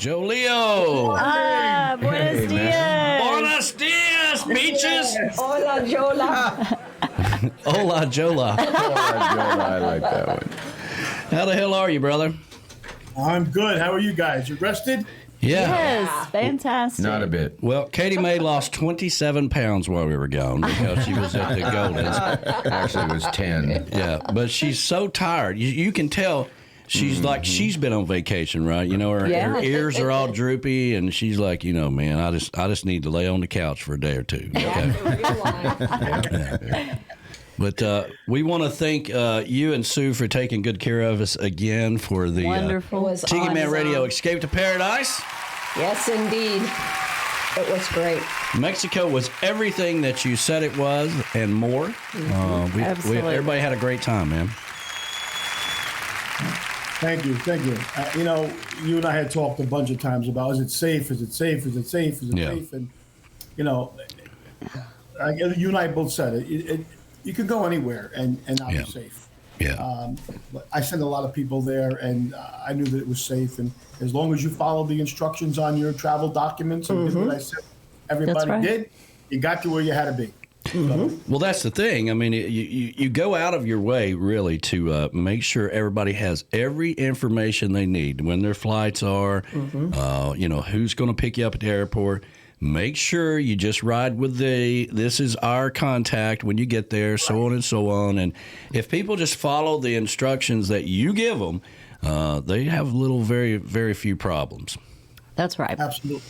Joe Leo. Buenos dias. Buenos dias, beaches. Hola, Jola. Hola, Jola. I like that one. How the hell are you, brother? I'm good. How are you guys? You rested? Yeah. Yes, fantastic. Not a bit. Well, Katie Mae lost 27 pounds while we were gone because she was at the Goldens. Actually, it was 10. Yeah, but she's so tired. You can tell she's like she's been on vacation, right? You know, her ears are all droopy, and she's like, you know, man, I just need to lay on the couch for a day or two. Okay? But we want to thank you and Sue for taking good care of us again for the Wonderful. Tiki Man Radio Escape to Paradise. Yes, indeed. It was great. Mexico was everything that you said it was and more. Absolutely. Everybody had a great time, man. Thank you. You know, you and I had talked a bunch of times about, is it safe? Is it safe? Is it safe? Is it safe? And, you know, you and I both said it. You could go anywhere and not be safe. Yeah. But I sent a lot of people there, and I knew that it was safe. And as long as you follow the instructions on your travel documents and did what I said everybody did, you got to where you had to be. So, well, that's the thing. I mean, you go out of your way, really, to make sure everybody has every information they need, when their flights are, you know, who's going to pick you up at the airport. Make sure you just ride with this is our contact when you get there, so on and so on. And if people just follow the instructions that you give them, they have very, very few problems. That's right. Absolutely.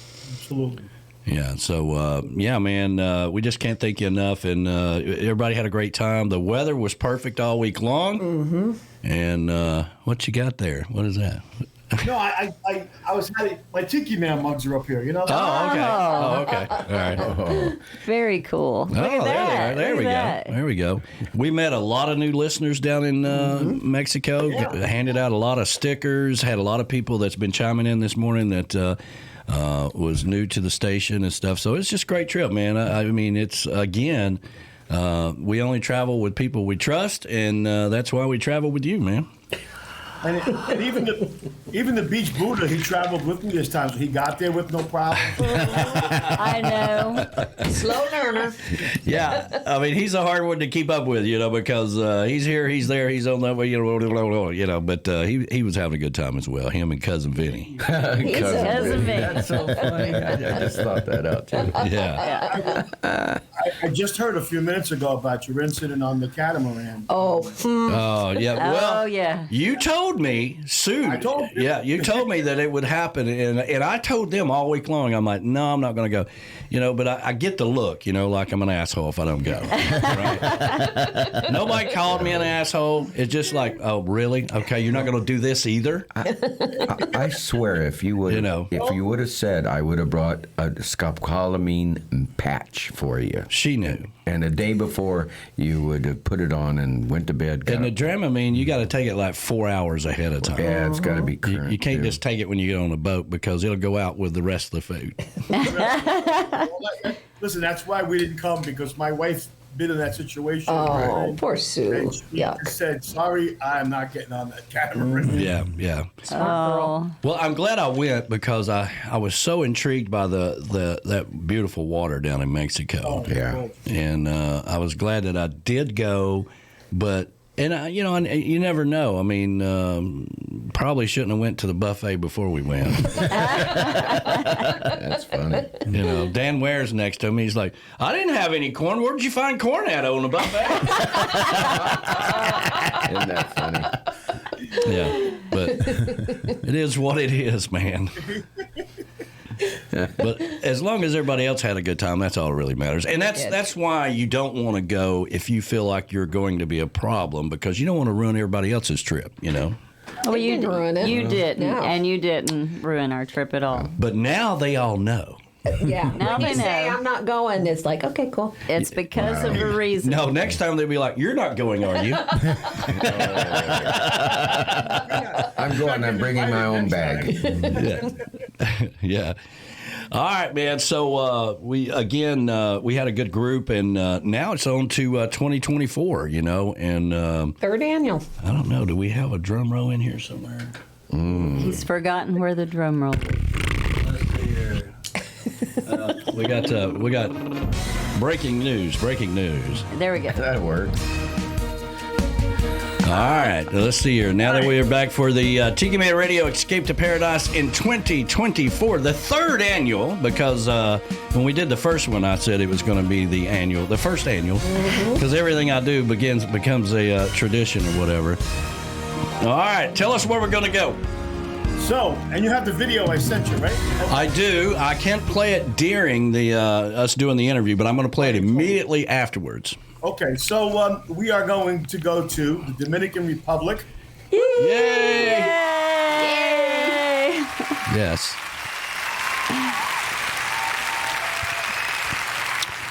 Yeah. So, man, we just can't thank you enough. And everybody had a great time. The weather was perfect all week long. And what you got there? What is that? No, I was having my Tiki Man mugs are up here. You know. Oh, okay. All right. Very cool. Oh, there we go. There we go. We met a lot of new listeners down in Mexico. Handed out a lot of stickers. Had a lot of people that's been chiming in this morning that was new to the station and stuff. So it's just a great trip, man. I mean, it's again, we only travel with people we trust, and that's why we travel with you, man. And even the Beach Buddha, he traveled with me this time, so he got there with no problem. I know. Slow learner. Yeah, I mean, he's a hard one to keep up with, you know, because he's here, he's there, he's on that way, you know. But he was having a good time as well. Him and cousin Vinny. Cousin Vinny. That's so funny. I just thought that out too. Yeah. I just heard a few minutes ago about your incident on the catamaran. Oh yeah. Well, yeah. You told me, Sue. I told you. Yeah, you told me that it would happen, and I told them all week long. I'm like, no, I'm not going to go, you know. But I get the look, you know, like I'm an asshole if I don't go. Right? Nobody called me an asshole. It's just like, oh, really? Okay, you're not going to do this either. I swear, if you would, if you would have said, I would have brought a scopolamine patch for you. She knew. And the day before, you would have put it on and went to bed. And the Dramamine, you got to take it like 4 hours ahead of time. Yeah, it's got to be current. You can't just take it when you get on a boat because it'll go out with the rest of the food. Listen, that's why we didn't come, because my wife's been in that situation. Oh, poor Sue. And she just said, sorry, I'm not getting on that catamaran. Yeah. Oh. Well, I'm glad I went because I was so intrigued by that beautiful water down in Mexico. Yeah. And I was glad that I did go, but you never know. I mean, probably shouldn't have went to the buffet before we went. That's funny. You know, Dan Ware's next to me. He's like, I didn't have any corn. Where did you find corn at on the buffet? Isn't that funny? Yeah, but it is what it is, man. But as long as everybody else had a good time, that's all that really matters. And that's why you don't want to go if you feel like you're going to be a problem, because you don't want to ruin everybody else's trip, you know? Well, you didn't ruin it. You didn't, No. and you didn't ruin our trip at all. But now they all know. Yeah. Now When they you say know. I'm not going, it's like, okay, cool. It's because of a reason. No, next time they'll be like, you're not going, are you? I'm going. I'm bringing my own bag. Yeah. All right, man. So we had a good group, and now it's on to 2024, you know. And Third annual. I don't know. Do we have a drum roll in here somewhere? He's forgotten where the drum roll is. We got breaking news. There we go. That works. All right, let's see here. Now that we are back for the Tiki Man Radio Escape to Paradise in 2024, the third annual, because when we did the first one, I said it was going to be the first annual, because everything I do becomes a tradition or whatever. All right, tell us where we're going to go. So, and you have the video I sent you, right? I do. I can't play it during the us doing the interview, but I'm going to play it immediately afterwards. Okay, so we are going to go to the Dominican Republic. Yay! Yay! Yes.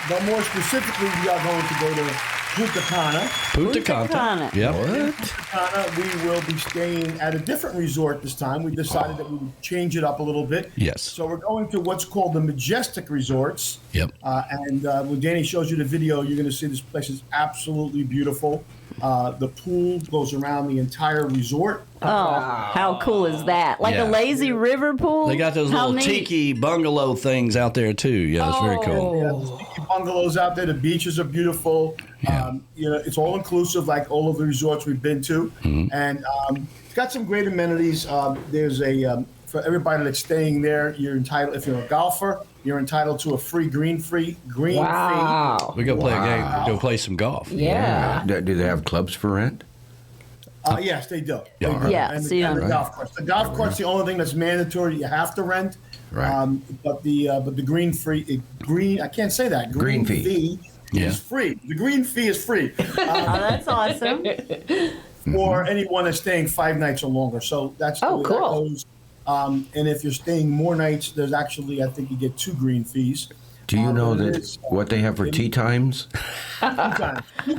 But more specifically, we are going to go to Punta Cana. Punta Cana. Yep. Punta Cana, we will be staying at a different resort this time. We decided that we would change it up a little bit. Yes. So we're going to what's called the Majestic Resorts. Yep. And when Danny shows you the video, you're going to see this place is absolutely beautiful. The pool goes around the entire resort. Oh, how cool is that? Like a lazy river pool? They got those little tiki bungalow things out there too. Yeah, it's very cool. Yeah, there's tiki bungalows out there. The beaches are beautiful. Yeah. It's all inclusive, like all of the resorts we've been to, and it's got some great amenities. There's a for everybody that's staying there, you're entitled. If you're a golfer, you're entitled to a free green fee. We go play a game. We go play some golf. Yeah. Do they have clubs for rent? Yes, they do. Yeah, They do. Yeah, And so the, you and the don't- golf course. The golf course, the only thing that's mandatory, you have to rent. Right. But the green I can't say that. Green fee. Is free. The green fee is free. Oh, that's awesome. For anyone that's staying 5 nights or longer. So that's the way cool. that goes. And if you're staying more nights, there's actually, I think you get 2 green fees. Do you know but it that is, what they have for tea times? Two times. Tea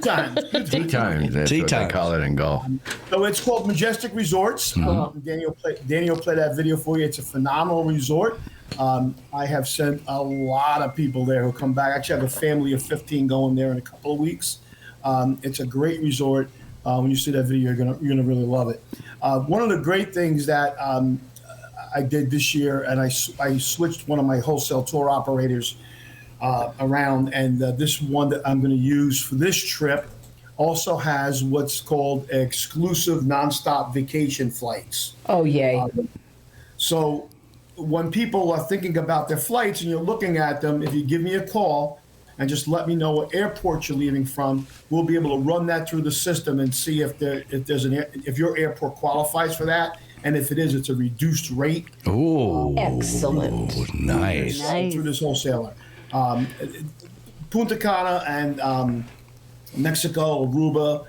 times. That's Tea what times. they call it in golf. So it's called Majestic Resorts. Daniel played that video for you. It's a phenomenal resort. I have sent a lot of people there who come back. Actually, I have a family of 15 going there in a couple of weeks. It's a great resort. When you see that video, you're gonna really love it. One of the great things that I did this year, and I switched one of my wholesale tour operators around, and this one that I'm going to use for this trip also has what's called exclusive nonstop vacation flights. Oh, yay. So when people are thinking about their flights and you're looking at them, if you give me a call and just let me know what airport you're leaving from, we'll be able to run that through the system and see if your airport qualifies for that. And if it is, it's a reduced rate. Oh, Excellent. nice. Nice. Through this wholesaler. Punta Cana and Mexico, Aruba,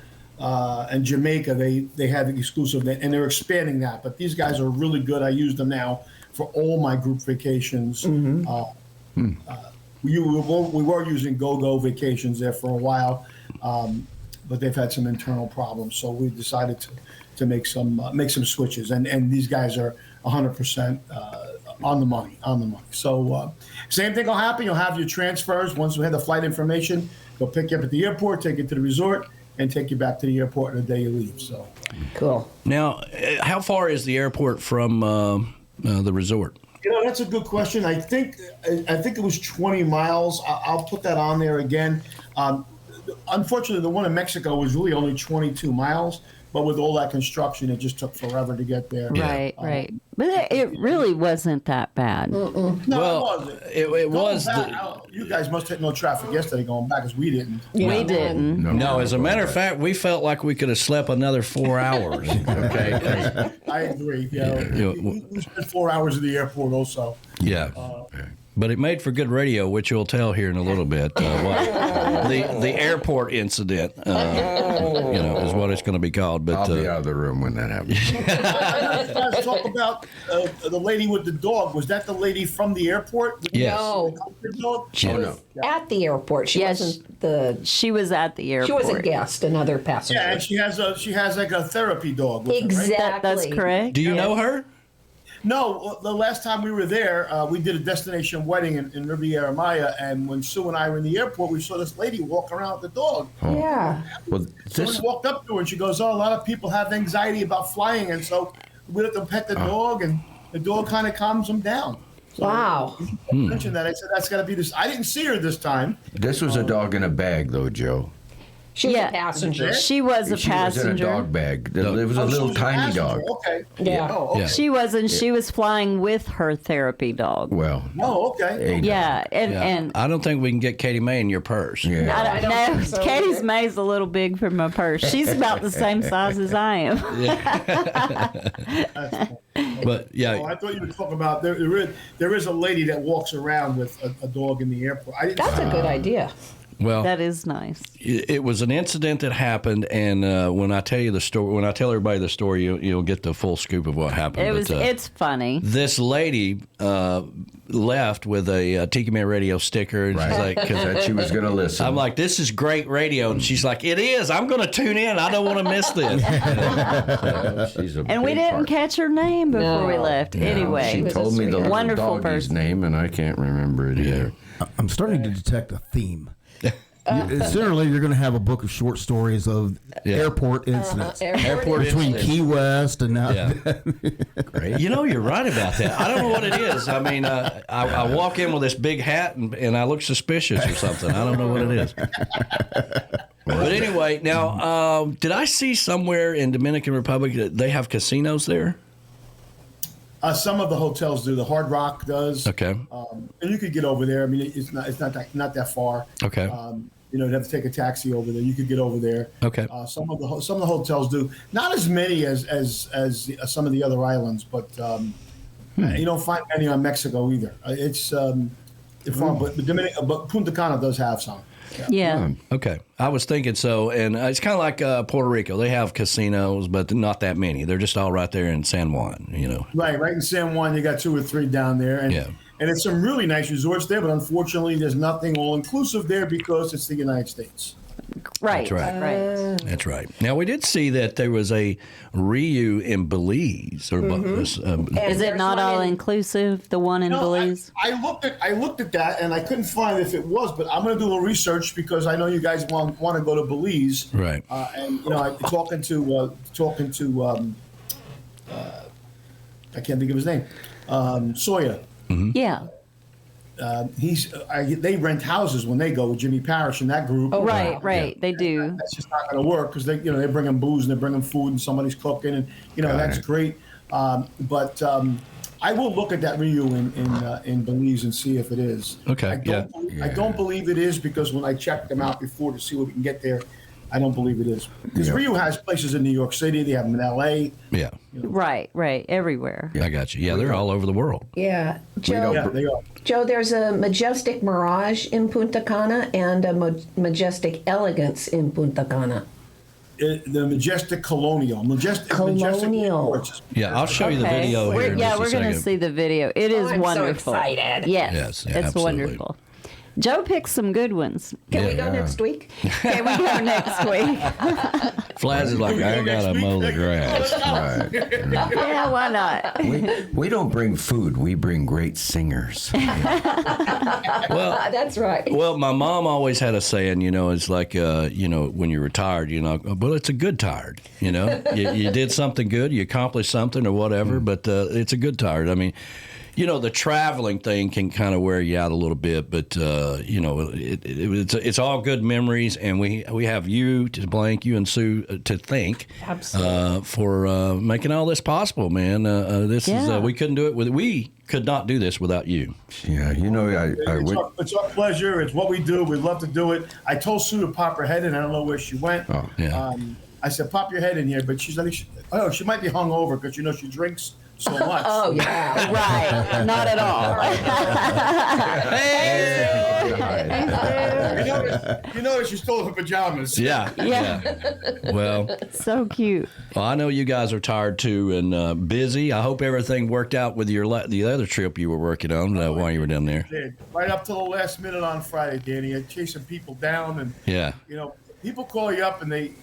and Jamaica, they have exclusive, and they're expanding that. But these guys are really good. I use them now for all my group vacations. We were using Go Vacations there for a while, but they've had some internal problems. So we decided to make some switches, and these guys are 100% on the money. So same thing will happen. You'll have your transfers once we have the flight information. They'll pick you up at the airport, take you to the resort, and take you back to the airport the day you leave. So Cool. Now, how far is the airport from the resort? that's a good question. I think it was 20 miles. I'll put that on there again. Unfortunately, the one in Mexico was really only 22 miles. But with all that construction, it just took forever to get there. Right. But it really wasn't that bad. No, Well, it wasn't. it was. You guys must have had no traffic yesterday going back, because we didn't. We didn't. No, as a matter of fact, we felt like we could have slept another 4 hours. Okay. I agree. We spent 4 hours at the airport also. Yeah. But it made for good radio, which you'll tell here in a little bit. The airport incident, is what it's going to be called. But I'll be out of the room when that happens. Let's talk about the lady with the dog. Was that the lady from the airport? Yes. No. Dog? No. At the airport. She Yes. wasn't the. She was at the airport. She was a guest, another passenger. Yeah, and she has like a therapy dog. With her, right? Exactly. That's correct. Do you know her? No, the last time we were there, we did a destination wedding in Riviera Maya, and when Sue and I were in the airport, we saw this lady walk around with the dog. Yeah. Well, So we walked up to her, and she goes, "Oh, a lot of people have anxiety about flying, and so we let them pet the dog, and the dog kind of calms them down." So wow. I mentioned that. I said, that's got to be this. I didn't see her this time. This was a dog in a bag, though, Joe. She was a passenger. She was a She passenger. was in a dog bag. It was a She little was tiny passenger. dog. Okay. Yeah. Oh, okay. Yeah. She wasn't. She was flying with her therapy dog. Well, Oh, okay. Yeah, and Yeah. and I don't think we can get Katie May in your purse. yeah. I don't I don't know. think so Katie's either. May's a little big for my purse. She's about the same size as I am. But yeah, Oh, I thought you were talking about there is a lady that walks around with a dog in the airport. I didn't. That's a good idea. well, That is nice. it was an incident that happened, and when I tell you the story, when I tell everybody the story, you'll get the full scoop of what happened. It was. It's funny. This lady left with a Tiki Man Radio sticker, and she's like, Said she was going to listen. I'm like, this is great radio. And she's like, it is. I'm going to tune in. I don't want to miss this. She's a And we big didn't part. catch her name before we No. left. No, Anyway, she was a told me the sweetheart. little Wonderful doggy's person. name, and I can't remember it either. I'm starting to detect a theme. Sooner or later, you're going to have a book of short stories of airport incidents Airport between incidents. Key West and now. Yeah. Great. You know, you're right about that. I don't know what it is. I mean, I walk in with this big hat and I look suspicious or something. I don't know what it is. But anyway, now, did I see somewhere in Dominican Republic that they have casinos there? Some of the hotels do. The Hard Rock does. Okay. And you could get over there. I mean, it's not that far. Okay. You know, you'd have to take a taxi over there. You could get over there. Okay. Some of the hotels do. Not as many as some of the other islands, but you don't find many on Mexico either. It's fun, but Punta Cana does have some. yeah. Okay. I was thinking so. And it's kind of like Puerto Rico. They have casinos, but not that many. They're just all right there in San Juan, you know. Right in San Juan, you got 2 or 3 down there, and Yeah. and it's some really nice resorts there. But unfortunately, there's nothing all inclusive there because it's the United States. Right. That's right. Right. That's right. Now, we did see that there was a Rio in Belize. Or Is it There's not one all in- inclusive? The one in No, Belize. I looked at that and I couldn't find if it was, but I'm going to do a little research because I know you guys want to go to Belize. Right. And you know, I'm talking to I can't think of his name, Sawyer. Yeah. They rent houses when they go with Jimmy Parrish and that group. Oh, Right. wow. Right. They do. That's just not going to work because they're bringing booze and they're bringing food and somebody's cooking and that's it. great. But I will look at that Rio in Belize and see if it is. Okay, I don't believe it is because when I checked them out before to see what we can get there, I don't believe it is. Because Yeah. Rio has places in New York City, they have them in LA. Yeah. Right. Right. Everywhere. I got you. Yeah, they're all over the world. Yeah. Joe, Yeah, they are. Joe, there's a Majestic Mirage in Punta Cana and a Majestic Elegance in Punta Cana. The Majestic Colonial. Majestic Colonial. Resorts. Yeah, I'll show you the Okay. video here. in Yeah, just a we're going to second. see the video. It is I'm so wonderful. excited. Yes. Yes, yeah, It's absolutely. wonderful. Joe picked some good ones. Can we go next week? Okay, we go next week. Flaz is like, I gotta mow the grass. Right. Yeah, why not? We don't bring food. We bring great singers. Well, That's right. well, my mom always had a saying, you know, it's like, you know, when you're retired, you know, well, it's a good tired, you know, you did something good, you accomplished something or whatever, but it's a good tired. I mean, you know, the traveling thing can kind of wear you out a little bit, but you know, it's all good memories, and we have you to blank, you and Sue to thank for making all this possible, man. This is Yeah. we couldn't do it we could not do this without you. Yeah, you know, I would. It's our pleasure. It's what we do. We love to do it. I told Sue to pop her head in. I don't know where she went. Oh, yeah. I said, pop your head in here, but she's like, she might be hungover because you know she drinks so much. Oh, yeah. Right. Not at all. You notice she's still in her pajamas. Yeah. Well, So cute. I know you guys are tired too and busy. I hope everything worked out with the other trip you were working on while you were down there. Did. Right up to the last minute on Friday, Danny. Chasing people down, and Yeah. you know, people call you up and they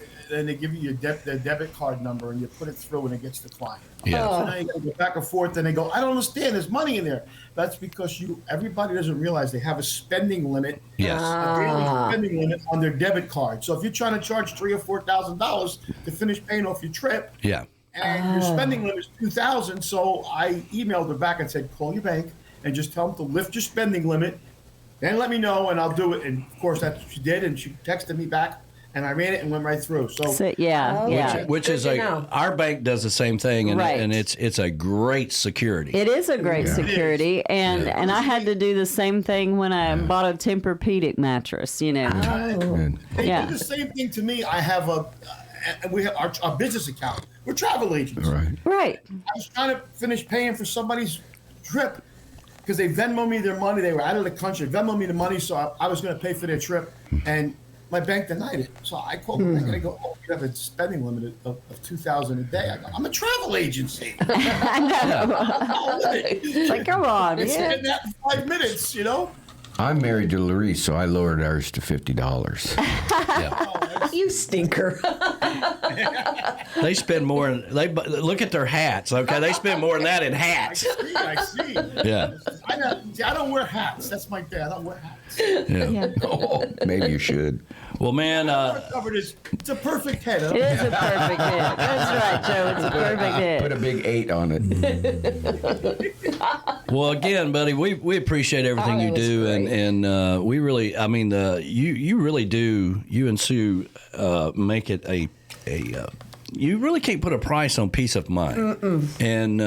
give you their debit card number and you put it through and it gets declined. Yeah. So now you got to go back and forth and they go, I don't understand. There's money in there. That's because everybody doesn't realize they have a spending limit. Yes. A daily spending limit on their debit card. So if you're trying to charge $3,000 or $4,000 to finish paying off your trip, Yeah. and your spending limit is $2,000, so I emailed her back and said, call your bank and just tell them to lift your spending limit. Then let me know, and I'll do it. And of course, that's what she did, and she texted me back, and I ran it and went right through. So yeah. Which is our bank does the same thing, and, Right. and it's a great security. It is a great security, and I had to do the same thing when I bought a Tempur-Pedic mattress. You know, they Yeah. do the same thing to me. I have we have our business account. We're travel agents. right? I was trying to finish paying for somebody's trip because they Venmo me their money. They were out of the country. Venmo me the money, so I was going to pay for their trip, and my bank denied it. So I called the bank and I go, "Oh, you have a spending limit of $2,000 a day." I go, "I'm a travel agency." I know. It's like, come on, It's yeah. in that in 5 minutes, you know. I'm married to Larice, so I lowered ours to $50. You stinker. They spend more. Look at their hats. Okay, they spend more than that in hats. I see. Yeah. I don't wear hats. That's my thing. I don't wear hats. Yeah. Oh, maybe you should. Well, man. It's a perfect head. Huh? It is a perfect hit. That's right, Joe. It's a perfect Put a hit. big 8 on it. Well, again, buddy, we appreciate everything you do, and we really, I mean, you really do. You and Sue make it a you really can't put a price on peace of mind. And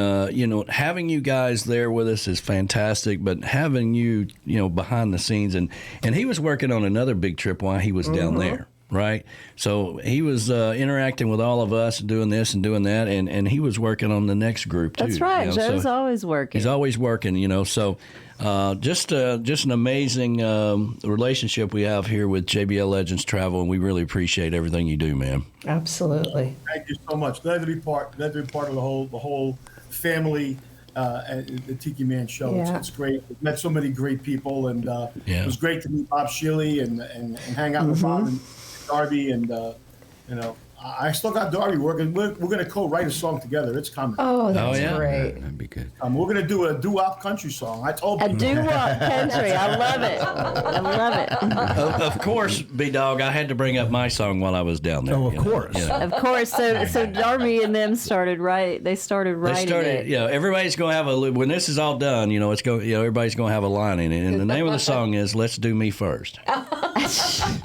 having you guys there with us is fantastic. But having you, behind the scenes, and he was working on another big trip while he was down there. Right, so he was interacting with all of us, doing this and doing that, and he was working on the next group too. That's right. Joe's always working. He's always working, So just an amazing relationship we have here with JBL Legends Travel, and we really appreciate everything you do, man. Absolutely. Thank you so much. Glad to be part of the whole family. The Tiki Man show. Yeah. It's great. We've met so many great people, and it was great to meet Bob Shealy and hang out with Bob and Darby, and I still got Darby working. We're going to co-write a song together. It's coming. Oh, that's yeah? great. That'd be good. We're going to do a doo-wop country song. I told A you. doo-wop country. I love it. I love it. Of course, B-Dog, I had to bring up my song while I was down there. Oh, of course. Of course. So Darby and them started writing it. Everybody's going to have when this is all done, it's going, everybody's going to have a line in it. And the name of the song is "Let's Do Me First."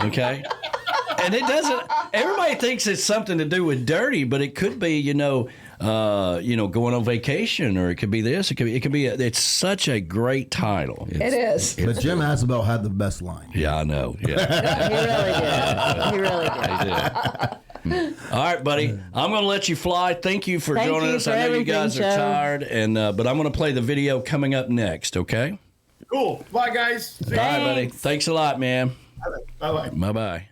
Okay? And it doesn't. Everybody thinks it's something to do with dirty, but it could be, going on vacation, or it could be this. It could be. It's such a great title. It is. But Jim Asbell had the best line. Yeah, I know. Yeah, He really did. he did. All right, buddy. I'm going to let you fly. Thank you for joining us. I know you guys are tired, but I'm going to play the video coming up next. Okay. Cool. Bye, guys. See All right, buddy. Thanks a lot, man. you. Bye-bye. Bye bye.